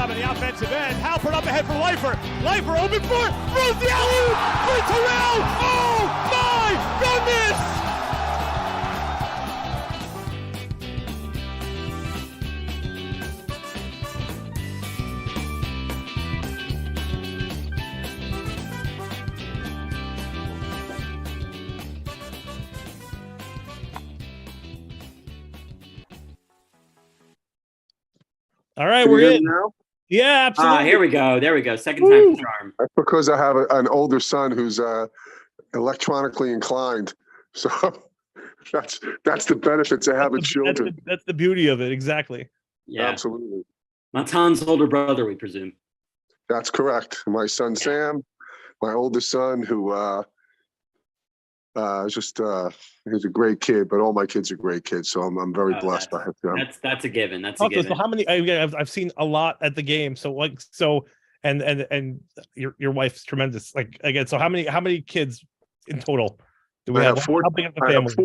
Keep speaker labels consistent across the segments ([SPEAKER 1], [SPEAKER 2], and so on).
[SPEAKER 1] job on the offensive end. Halpert up ahead for Leifer. Leifer open for the alley-oop for Terrell. Oh my goodness! All right, we're in
[SPEAKER 2] now.
[SPEAKER 1] Yeah, absolutely.
[SPEAKER 3] Here we go. There we go. Second time for charm.
[SPEAKER 2] That's because I have an older son who's electronically inclined. So that's the benefits of having children.
[SPEAKER 1] That's the beauty of it. Exactly.
[SPEAKER 3] Yeah,
[SPEAKER 2] absolutely.
[SPEAKER 3] Matan's older brother, we presume.
[SPEAKER 2] That's correct. My son Sam, my oldest son, who he's a great kid, but all my kids are great kids, so I'm very blessed by him.
[SPEAKER 3] That's a given. That's a given.
[SPEAKER 1] So how many? I've seen a lot at the game. So and your wife's tremendous. Like again, so how many kids in total do we have?
[SPEAKER 2] Four.
[SPEAKER 1] How big is the family?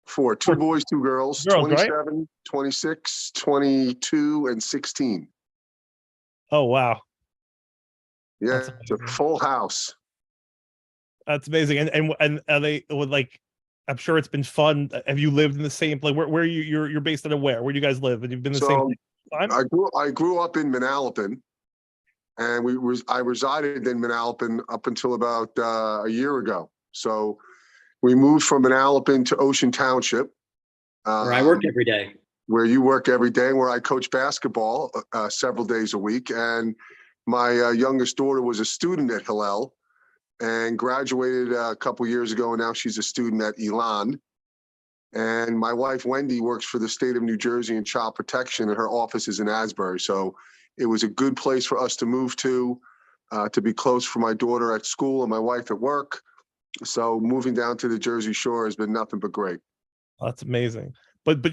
[SPEAKER 2] Four. Two boys, two girls. 27, right? 26, 22, and 16.
[SPEAKER 1] Oh wow!
[SPEAKER 2] Yeah, it's a full house.
[SPEAKER 1] That's amazing. And are they would like? I'm sure it's been fun. Have you lived in the same place? Where you're based out of where? Where do you guys live? And you've been the same time?
[SPEAKER 2] I grew up in Manalapan, and I resided in Manalapan up until about a year ago. So we moved from Manalapan to Ocean Township,
[SPEAKER 3] where I work every day.
[SPEAKER 2] Where you work every day, where I coach basketball several days a week. And my youngest daughter was a student at Hillel and graduated a couple years ago, and now she's a student at Elon. And my wife, Wendy, works for the state of New Jersey in child protection, and her office is in Asbury. So it was a good place for us to move to be close for my daughter at school and my wife at work. So moving down to the Jersey Shore has been nothing but great.
[SPEAKER 1] That's amazing. But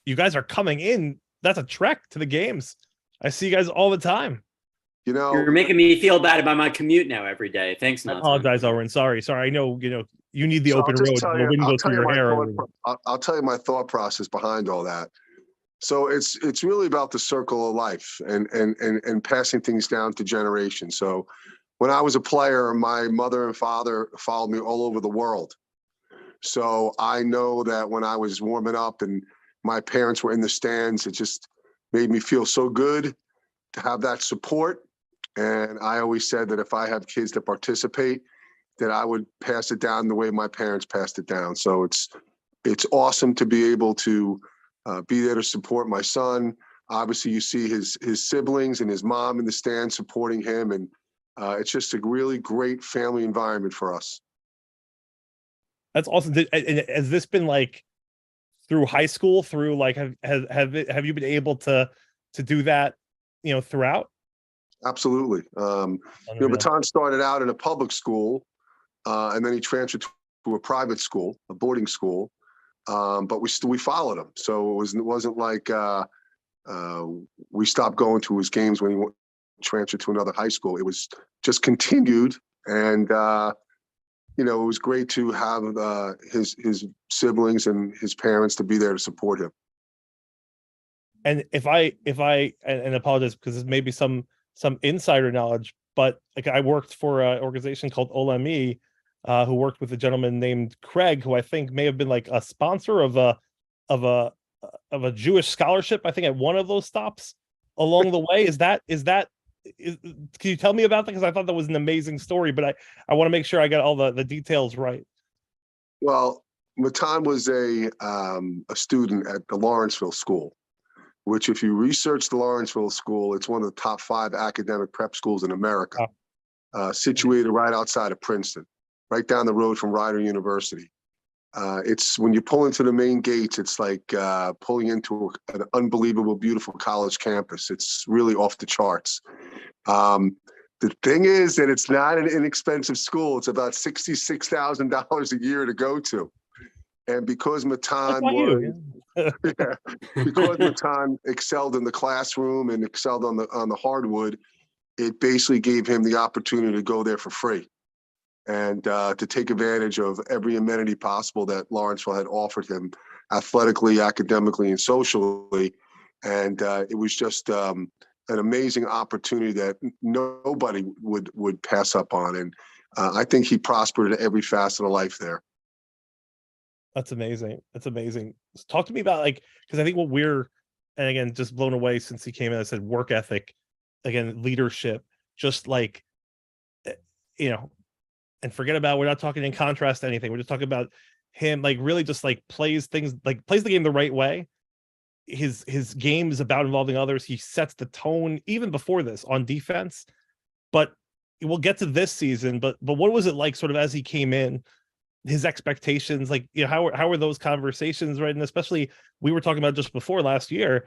[SPEAKER 1] you guys are coming in. That's a trek to the games. I see you guys all the time.
[SPEAKER 2] You know,
[SPEAKER 3] you're making me feel bad about my commute now every day. Thanks, Matan.
[SPEAKER 1] I apologize, Owen. Sorry. I know you need the open road. The wind goes through your hair.
[SPEAKER 2] I'll tell you my thought process behind all that. So it's really about the circle of life and passing things down to generations. So when I was a player, my mother and father followed me all over the world. So I know that when I was warming up and my parents were in the stands, it just made me feel so good to have that support. And I always said that if I have kids that participate, that I would pass it down the way my parents passed it down. So it's awesome to be able to be there to support my son. Obviously, you see his siblings and his mom in the stand supporting him. And it's just a really great family environment for us.
[SPEAKER 1] That's awesome. Has this been like through high school, through like, have you been able to do that, throughout?
[SPEAKER 2] Absolutely. Matan started out in a public school, and then he transferred to a private school, a boarding school. But we followed him. So it wasn't like we stopped going to his games when he transferred to another high school. It was just continued. And, it was great to have his siblings and his parents to be there to support him.
[SPEAKER 1] And if I apologize because this may be some insider knowledge, but like I worked for an organization called Olemi, who worked with a gentleman named Craig, who I think may have been like a sponsor of a Jewish scholarship. I think at one of those stops along the way. Can you tell me about that? Because I thought that was an amazing story, but I want to make sure I got all the details right.
[SPEAKER 2] Well, Matan was a student at the Lawrenceville School, which if you research the Lawrenceville School, it's one of the top 5 academic prep schools in America, situated right outside of Princeton, right down the road from Rider University. It's when you pull into the main gates, it's like pulling into an unbelievable, beautiful college campus. It's really off the charts. The thing is that it's not an inexpensive school. It's about $66,000 a year to go to. And because Matan because Matan excelled in the classroom and excelled on the hardwood, it basically gave him the opportunity to go there for free and to take advantage of every amenity possible that Lawrenceville had offered him athletically, academically, and socially. And it was just a an amazing opportunity that nobody would pass up on. And I think he prospered in every facet of life there.
[SPEAKER 1] That's amazing. That's amazing. Talk to me about, like, because I think what we're, and again, just blown away since he came in, I said work ethic, again, leadership, just like, you know, and forget about, we're not talking in contrast to anything. We're just talking about him, like, really just like plays things, like plays the game the right way. His game is about involving others. He sets the tone even before this on defense. But we'll get to this season. But what was it like sort of as he came in? His expectations, like, you know, how were those conversations, right? And especially, we were talking about just before last year,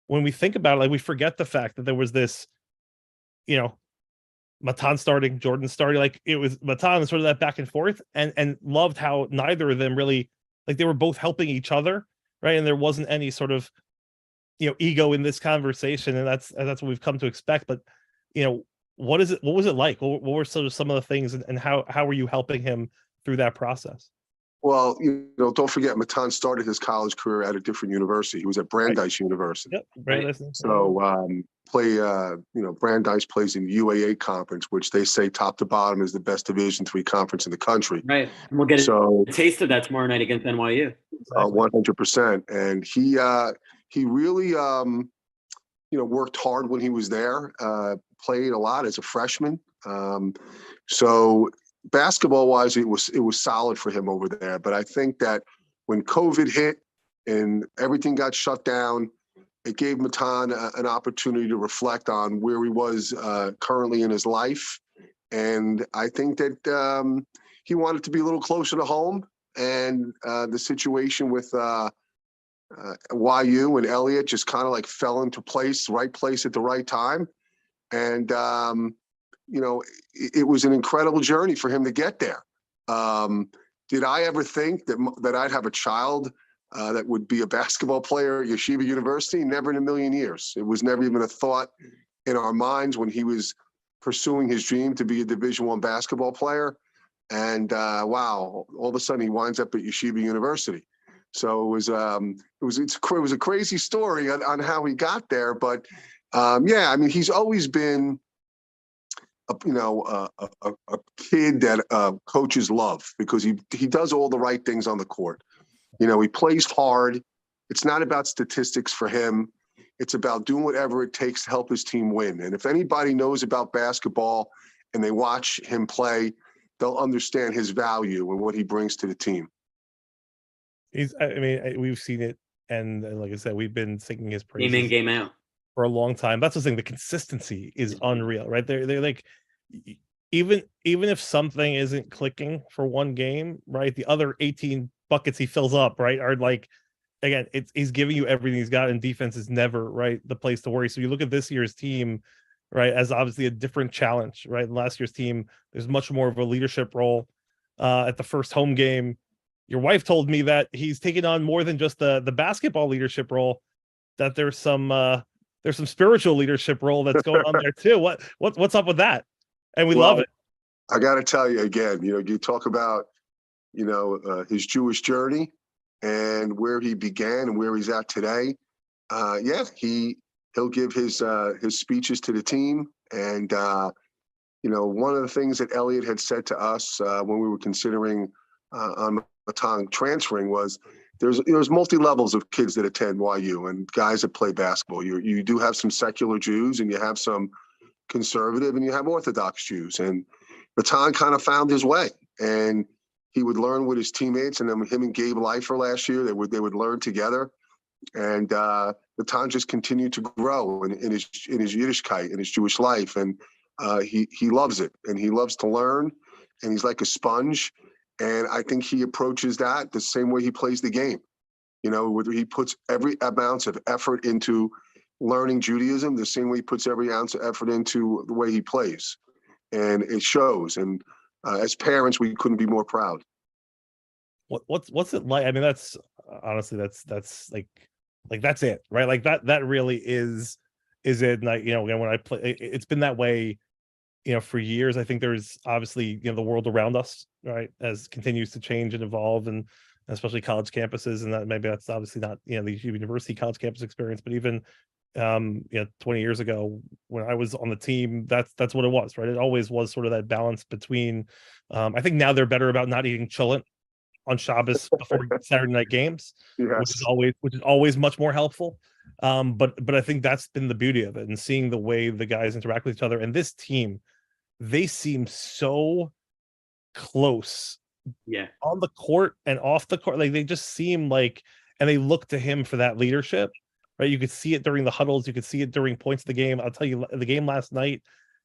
[SPEAKER 1] when we think about it, like, we forget the fact that there was this, you know, Matan starting, Jordan starting, like, it was Matan, sort of that back and forth, and loved how neither of them really, like, they were both helping each other, right? And there wasn't any sort of, you know, ego in this conversation, and that's what we've come to expect. But, you know, what was it like? What were sort of some of the things, and how were you helping him through that process?
[SPEAKER 2] Well, don't forget, Matan started his college career at a different university. He was at Brandeis University.
[SPEAKER 1] Yep, Brandeis.
[SPEAKER 2] So Brandeis plays in UAA conference, which they say top to bottom is the best Division III conference in the country.
[SPEAKER 3] Right. And we'll get a taste of that tomorrow night against NYU.
[SPEAKER 2] 100%. And he really worked hard when he was there. Played a lot as a freshman. So basketball wise, it was solid for him over there. But I think that when COVID hit and everything got shut down, it gave Matan an opportunity to reflect on where he was currently in his life. And I think that he wanted to be a little closer to home. And the situation with YU and Elliott just kind of like fell into place, right place at the right time. And it was an incredible journey for him to get there. Did I ever think that I'd have a child that would be a basketball player at Yeshiva University? Never in a million years. It was never even a thought in our minds when he was pursuing his dream to be a Division I basketball player. And wow, all of a sudden he winds up at Yeshiva University. So it was a crazy story on how he got there. But he's always been a kid that coaches love, because he does all the right things on the court. He plays hard. It's not about statistics for him. It's about doing whatever it takes to help his team win. And if anybody knows about basketball and they watch him play, they'll understand his value and what he brings to the team.
[SPEAKER 1] We've seen it, and like I said, we've been singing his praises
[SPEAKER 3] game in, game out
[SPEAKER 1] for a long time. That's the thing. The consistency is unreal, right? They're like, even if something isn't clicking for one game, right, the other 18 buckets he fills up, right, are like, again, he's giving you everything he's got, and defense is never, right, the place to worry. So you look at this year's team, right, as obviously a different challenge, right? In last year's team, there's much more of a leadership role. At the first home game, your wife told me that he's taking on more than just the basketball leadership role, that there's some spiritual leadership role that's going on there too. What's up with that? And we love it.
[SPEAKER 2] I got to tell you again, you talk about, his Jewish journey and where he began and where he's at today. He'll give his speeches to the team. And, one of the things that Elliott had said to us when we were considering on Matan transferring was there's multi-levels of kids that attend YU and guys that play basketball. You do have some secular Jews, and you have some conservative, and you have Orthodox Jews. And Matan kind of found his way, and he would learn with his teammates. And then him and Gabe Leifer last year, they would learn together. And Matan just continued to grow in his Yiddishkeit, in his Jewish life. And he loves it, and he loves to learn, and he's like a sponge. And I think he approaches that the same way he plays the game. Whether he puts every ounce of effort into learning Judaism, the same way he puts every ounce of effort into the way he plays. And it shows. And as parents, we couldn't be more proud.
[SPEAKER 1] What's it like? I mean, that's honestly, that's like that's it, right? Like that really is it. Like, again, when I play, it's been that way, for years. I think there's obviously, the world around us, right, as continues to change and evolve, and especially college campuses, and that's obviously not, the university college campus experience, but even 20 years ago when I was on the team, that's what it was, right? It always was sort of that balance between, I think now they're better about not eating cholent on Shabbos before Saturday night games, which is always much more helpful. But I think that's been the beauty of it, and seeing the way the guys interact with each other. And this team, they seem so close, on the court and off the court. Like they just seem like, and they look to him for that leadership, right? You could see it during the huddles, you could see it during points of the game. I'll tell you, the game last night,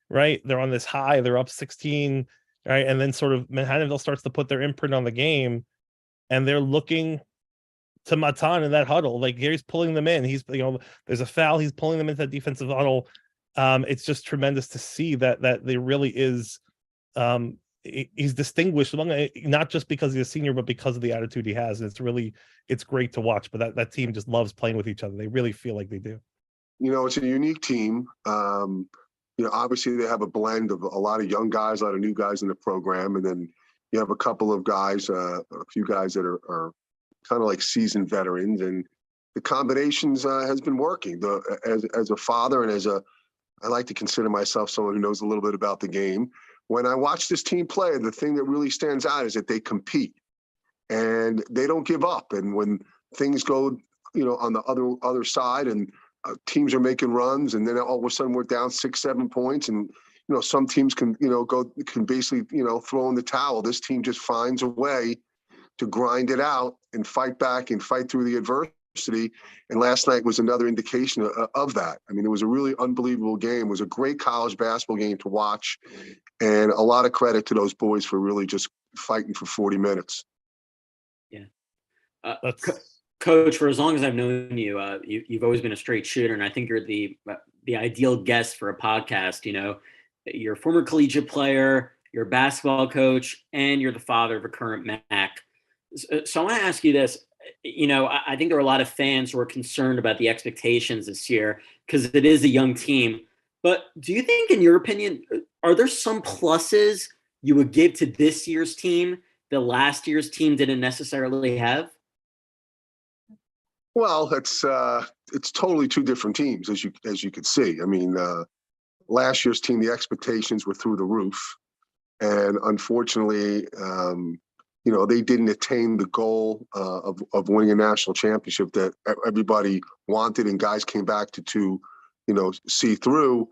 [SPEAKER 1] right? They're on this high, they're up 16, right? And then sort of Manhattanville starts to put their imprint on the game, and they're looking to Matan in that huddle. Like Gary's pulling them in. He's, there's a foul, he's pulling them into that defensive huddle. It's just tremendous to see that there really is, he's distinguished among, not just because he's a senior, but because of the attitude he has. And it's great to watch. But that team just loves playing with each other. They really feel like they do.
[SPEAKER 2] It's a unique team. Obviously they have a blend of a lot of young guys, a lot of new guys in the program, and then you have a couple of guys, a few guys that are kind of like seasoned veterans, and the combinations has been working. As a father and I like to consider myself someone who knows a little bit about the game. When I watch this team play, the thing that really stands out is that they compete and they don't give up. And when things go, on the other side, and teams are making runs, and then all of a sudden we're down 6-7 points, and some teams can basically throw in the towel. This team just finds a way to grind it out and fight back and fight through the adversity. And last night was another indication of that. I mean, it was a really unbelievable game. It was a great college basketball game to watch, and a lot of credit to those boys for really just fighting for 40 minutes.
[SPEAKER 3] Yeah. Coach, for as long as I've known you, you've always been a straight shooter, and I think you're the ideal guest for a podcast. You're a former collegiate player, you're a basketball coach, and you're the father of a current MAC. So I want to ask you this. I think there are a lot of fans who are concerned about the expectations this year because it is a young team. But do you think, in your opinion, are there some pluses you would give to this year's team that last year's team didn't necessarily have?
[SPEAKER 2] Well, it's totally two different teams, as you could see. I mean, last year's team, the expectations were through the roof, and unfortunately, they didn't attain the goal of winning a national championship that everybody wanted, and guys came back to see through.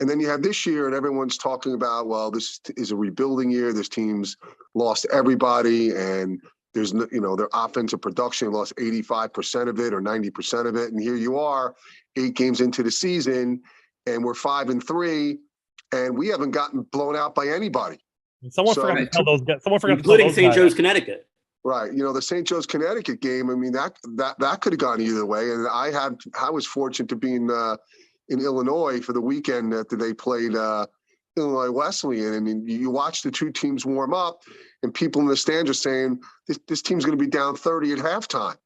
[SPEAKER 2] And then you have this year, and everyone's talking about, well, this is a rebuilding year. This team's lost everybody, and there's their offensive production lost 85% of it or 90% of it. And here you are, 8 games into the season, and we're 5-3, and we haven't gotten blown out by anybody.
[SPEAKER 1] Someone forgot to tell those guys.
[SPEAKER 3] Including St. Joe's, Connecticut.
[SPEAKER 2] Right. The St. Joe's, Connecticut game, I mean, that could have gone either way. And I was fortunate to be in Illinois for the weekend that they played Illinois Wesleyan. I mean, you watch the two teams warm up, and people in the stands are saying this team's going to be down 30 at halftime.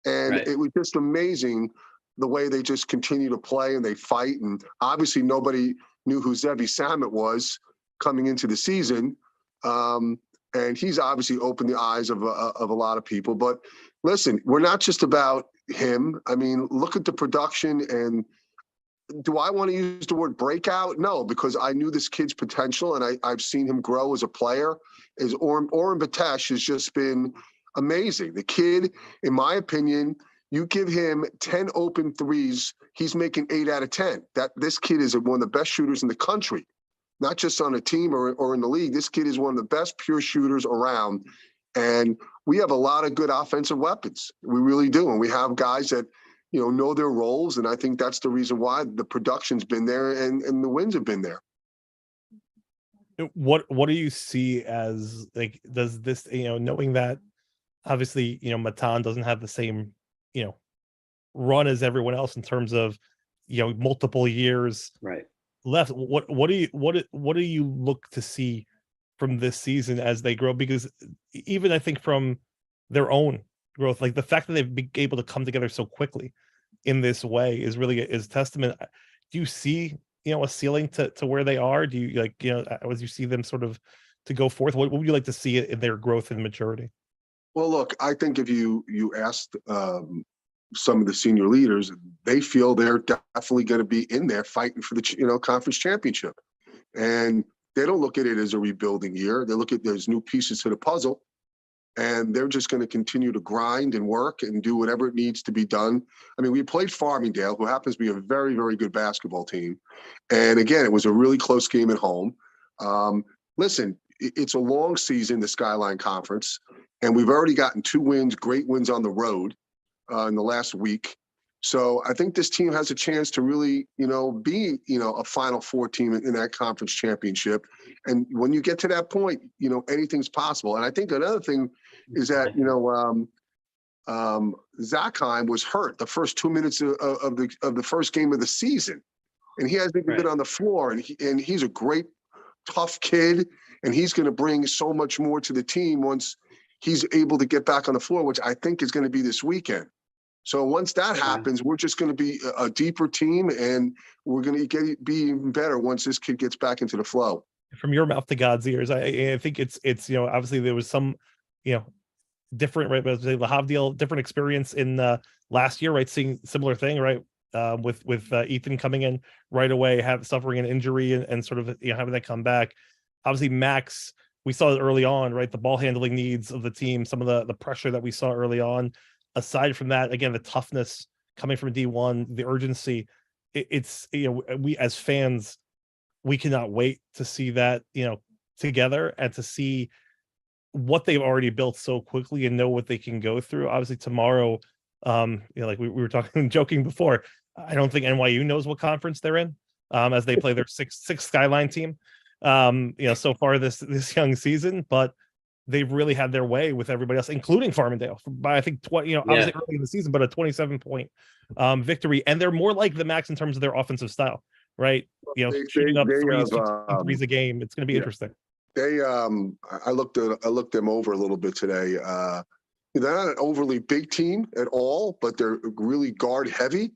[SPEAKER 2] And It was just amazing the way they just continue to play and they fight. And obviously nobody knew who Zevi Samet was coming into the season. And he's obviously opened the eyes of a lot of people. But listen, we're not just about him. I mean, look at the production. And do I want to use the word breakout? No, because I knew this kid's potential, and I've seen him grow as a player. Oren Batesh has just been amazing. The kid, in my opinion, you give him 10 open threes, he's making 8 out of 10. This kid is one of the best shooters in the country, not just on a team or in the league. This kid is one of the best pure shooters around. And we have a lot of good offensive weapons. We really do. And we have guys that, know their roles. And I think that's the reason why the production's been there and the wins have been there.
[SPEAKER 1] What do you see as, like, does this, knowing that obviously, Matan doesn't have the same, run as everyone else in terms of, multiple years left. What do you look to see from this season as they grow? Because even I think from their own growth, like the fact that they've been able to come together so quickly in this way is testament. Do you see, a ceiling to where they are? Do you as you see them sort of to go forth, what would you like to see in their growth and maturity?
[SPEAKER 2] Well, look, I think if you asked some of the senior leaders, they feel they're definitely going to be in there fighting for the conference championship. And they don't look at it as a rebuilding year. They look at there's new pieces to the puzzle, and they're just going to continue to grind and work and do whatever it needs to be done. I mean, we played Farmingdale, who happens to be a very, very good basketball team. And again, it was a really close game at home. Listen, it's a long season, the Skyline Conference, and we've already gotten 2 wins, great wins on the road in the last week. So I think this team has a chance to really, be, a Final Four team in that conference championship. And when you get to that point, anything's possible. And I think another thing is that, Zakheim was hurt the first 2 minutes of the first game of the season, and he hasn't even been on the floor. And he's a great, tough kid, and he's going to bring so much more to the team once he's able to get back on the floor, which I think is going to be this weekend. So once that happens, we're just going to be a deeper team, and we're going to be even better once this kid gets back into the flow.
[SPEAKER 1] From your mouth to God's ears, I think it's obviously there was some different, right, but the Havdil different experience in last year, right, seeing similar thing, right, with Ethan coming in right away, suffering an injury and sort of having that come back. Obviously Max, we saw it early on, right, the ball handling needs of the team, some of the pressure that we saw early on. Aside from that, again, the toughness coming from D1, the urgency, it's we as fans, we cannot wait to see that together and to see what they've already built so quickly and know what they can go through. Obviously tomorrow, like we were talking joking before, I don't think NYU knows what conference they're in as they play their sixth Skyline team so far this young season, but they've really had their way with everybody else, including Farmingdale, by I think obviously early in the season, but a 27-point victory, and they're more like the Max in terms of their offensive style, right? Shooting up threes a game. It's going to be interesting.
[SPEAKER 2] They, I looked them over a little bit today. They're not an overly big team at all, but they're really guard heavy,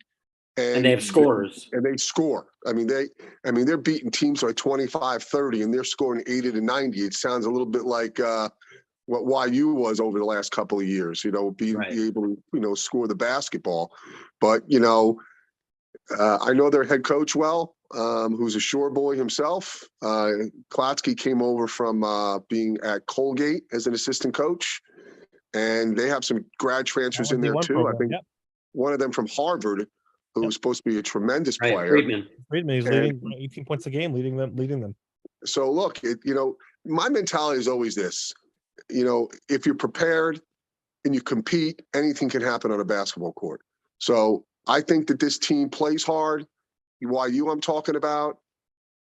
[SPEAKER 2] and
[SPEAKER 3] they have scorers.
[SPEAKER 2] And they score. I mean, they're beating teams like 25-30, and they're scoring 80 to 90. It sounds a little bit like what YU was over the last couple of years. Being able to score the basketball. But I know their head coach well, who's a Shore boy himself. Klotsky came over from being at Colgate as an assistant coach, and they have some grad transfers in there too.
[SPEAKER 1] Program,
[SPEAKER 2] I think one of them from Harvard, who was supposed to be a tremendous player.
[SPEAKER 1] Friedman, he's leading 18 points a game, leading them.
[SPEAKER 2] So look, my mentality is always this: if you're prepared and you compete, anything can happen on a basketball court. So I think that this team plays hard. YU I'm talking about,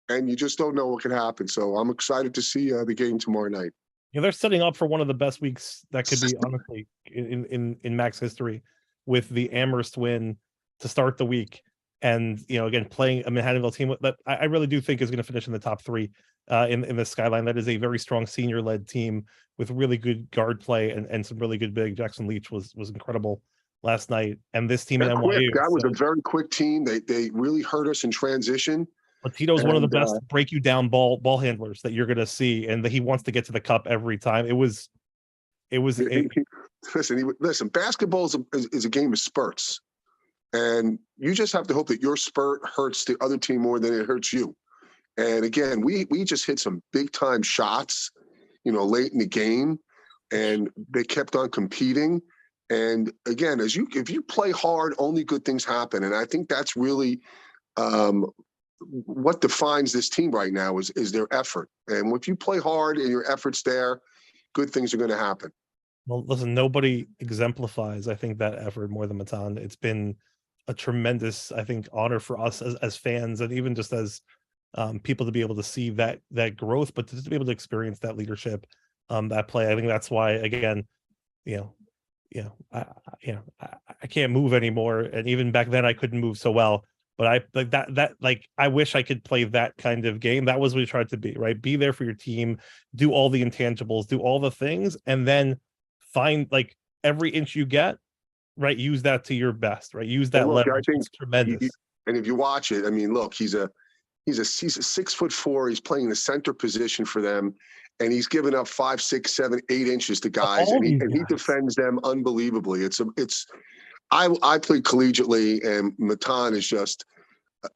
[SPEAKER 2] and you just don't know what can happen. So I'm excited to see the game tomorrow night.
[SPEAKER 1] They're setting up for one of the best weeks that could be, honestly, in Max history, with the Amherst win to start the week, and again playing a Manhattanville team that I really do think is going to finish in the top 3 in the Skyline. That is a very strong senior-led team with really good guard play and some really good big. Jackson Leach was incredible last night, and this team in NYU.
[SPEAKER 2] That was a very quick team. They really hurt us in transition.
[SPEAKER 1] But Tito's one of the best break you down ball handlers that you're going to see, and that he wants to get to the cup every time.
[SPEAKER 2] Listen, basketball is a game of spurts, and you just have to hope that your spurt hurts the other team more than it hurts you. And again, we just hit some big time shots, late in the game, and they kept on competing. And again, if you play hard, only good things happen. And I think that's really what defines this team right now is their effort. And if you play hard and your effort's there, good things are going to happen.
[SPEAKER 1] Well, listen, nobody exemplifies, I think, that effort more than Matan. It's been a tremendous, I think, honor for us as fans, and even just as people to be able to see that growth, but to be able to experience that leadership, that play. I think that's why, again, I can't move anymore, and even back then I couldn't move so well. But I like that I wish I could play that kind of game. That was what we tried to be, right? Be there for your team, do all the intangibles, do all the things, and then find every inch you get, right? Use that to your best, right? Use that leverage. I think it's tremendous.
[SPEAKER 2] And if you watch it, I mean, look, he's a 6'4". He's playing the center position for them, and he's given up 5, 6, 7, 8 inches to guys, and he defends them unbelievably. I played collegiately, and Matan is just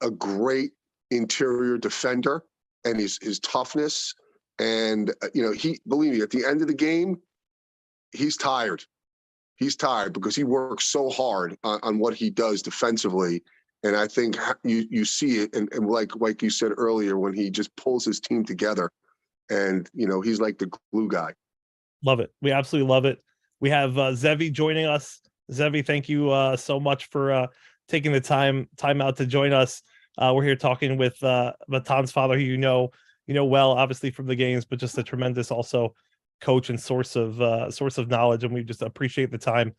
[SPEAKER 2] a great interior defender, and his toughness. And, believe me, at the end of the game, he's tired. He's tired because he works so hard on what he does defensively. And I think you see it, and like you said earlier, when he just pulls his team together, and he's like the glue guy.
[SPEAKER 1] Love it. We absolutely love it. We have Zevi joining us. Zevi, thank you so much for taking the time out to join us. We're here talking with Matan's father, who you know well, obviously from the games, but just a tremendous also coach and source of knowledge, and we just appreciate the time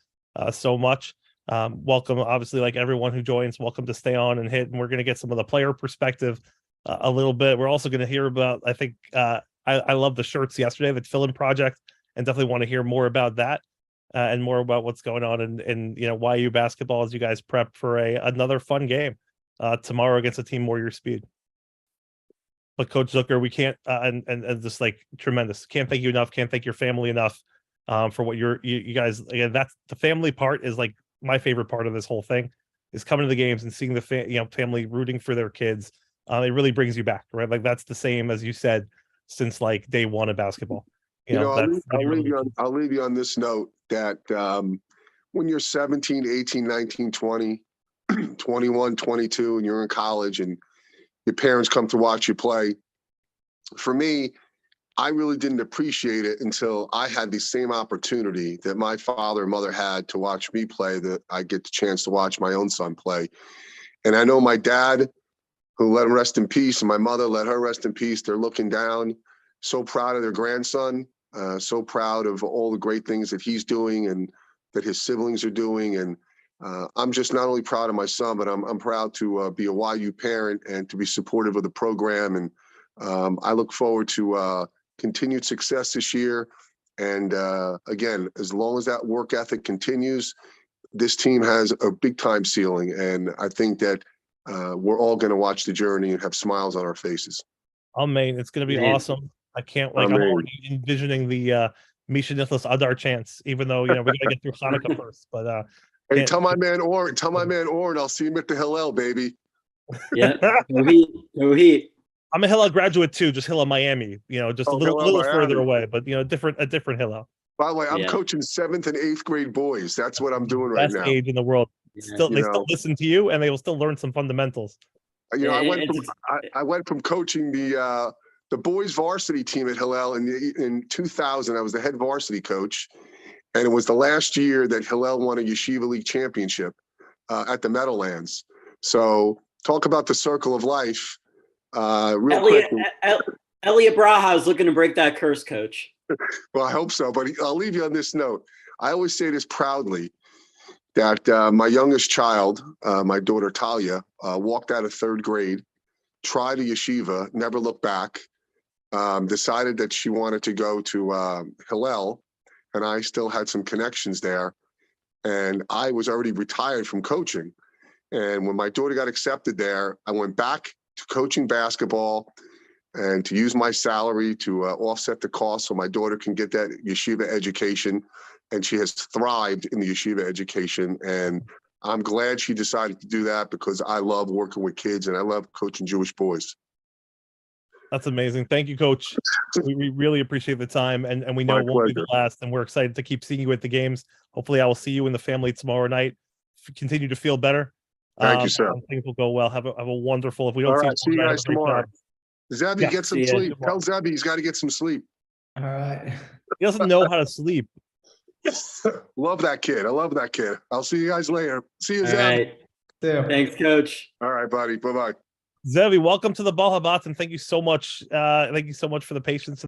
[SPEAKER 1] so much. Welcome, obviously, like everyone who joins, welcome to stay on and hit. And we're going to get some of the player perspective a little bit. We're also going to hear about, I think, I love the shirts yesterday, the fill-in project, and definitely want to hear more about that and more about what's going on in YU basketball as you guys prep for another fun game tomorrow against a team Warrior Speed. But Coach Zucker, we can't and just like tremendous. Can't thank you enough. Can't thank your family enough for what you guys. Again, that's the family part is like my favorite part of this whole thing is coming to the games and seeing the family rooting for their kids. It really brings you back, right? Like that's the same as you said since like day one of basketball.
[SPEAKER 2] I'll leave you on this note that when you're 17, 18, 19, 20, 21, 22, and you're in college and your parents come to watch you play, for me, I really didn't appreciate it until I had the same opportunity that my father and mother had to watch me play, that I get the chance to watch my own son play. And I know my dad, who let him rest in peace, and my mother, let her rest in peace, they're looking down, so proud of their grandson, so proud of all the great things that he's doing and that his siblings are doing. And I'm just not only proud of my son, but I'm proud to be a YU parent and to be supportive of the program. And I look forward to continued success this year. And again, as long as that work ethic continues, this team has a big time ceiling. And I think that we're all going to watch the journey and have smiles on our faces.
[SPEAKER 1] Amen. It's going to be awesome. I can't I'm already envisioning the Misha Nicholas Adar chance, even though we got to get through Hanukkah first. But
[SPEAKER 2] hey, tell my man Oren, I'll see him at the Hillel, baby.
[SPEAKER 3] Yeah, no heat.
[SPEAKER 1] I'm a Hillel graduate too, just Hillel Miami. Just a little further away, but a different Hillel.
[SPEAKER 2] By the way, I'm coaching 7th and 8th grade boys. That's what I'm doing right now.
[SPEAKER 1] Best age in the world. They still listen to you, and they will still learn some fundamentals.
[SPEAKER 2] I went from coaching the boys varsity team at Hillel in 2000. I was the head varsity coach, and it was the last year that Hillel won a Yeshiva League championship at the Meadowlands. So talk about the circle of life. Quick.
[SPEAKER 3] Elliot Braha is looking to break that curse, Coach.
[SPEAKER 2] Well, I hope so, but I'll leave you on this note. I always say this proudly, that my youngest child, my daughter Talia, walked out of 3rd grade, tried a yeshiva, never looked back, decided that she wanted to go to Hillel, and I still had some connections there. And I was already retired from coaching. And when my daughter got accepted there, I went back to coaching basketball and to use my salary to offset the cost so my daughter can get that yeshiva education. And she has thrived in the yeshiva education. And I'm glad she decided to do that because I love working with kids and I love coaching Jewish boys.
[SPEAKER 1] That's amazing. Thank you, Coach. We really appreciate the time, and we know it won't be the last, and we're excited to keep seeing you at the games. Hopefully I will see you and the family tomorrow night. Continue to feel better.
[SPEAKER 2] Thank you, sir.
[SPEAKER 1] Things will go well. Have a wonderful, if we don't
[SPEAKER 2] see you guys tomorrow. Zebi, get some sleep. Tell Zebi he's got to get some sleep.
[SPEAKER 4] All right.
[SPEAKER 1] He doesn't know how to sleep.
[SPEAKER 2] Love that kid. I love that kid. I'll see you guys later. See you, Zebi.
[SPEAKER 3] Right. Thanks, Coach.
[SPEAKER 2] All right, buddy. Bye-bye.
[SPEAKER 1] Zevi, welcome to the Ball Habat, and thank you so much. Thank you so much for the patience.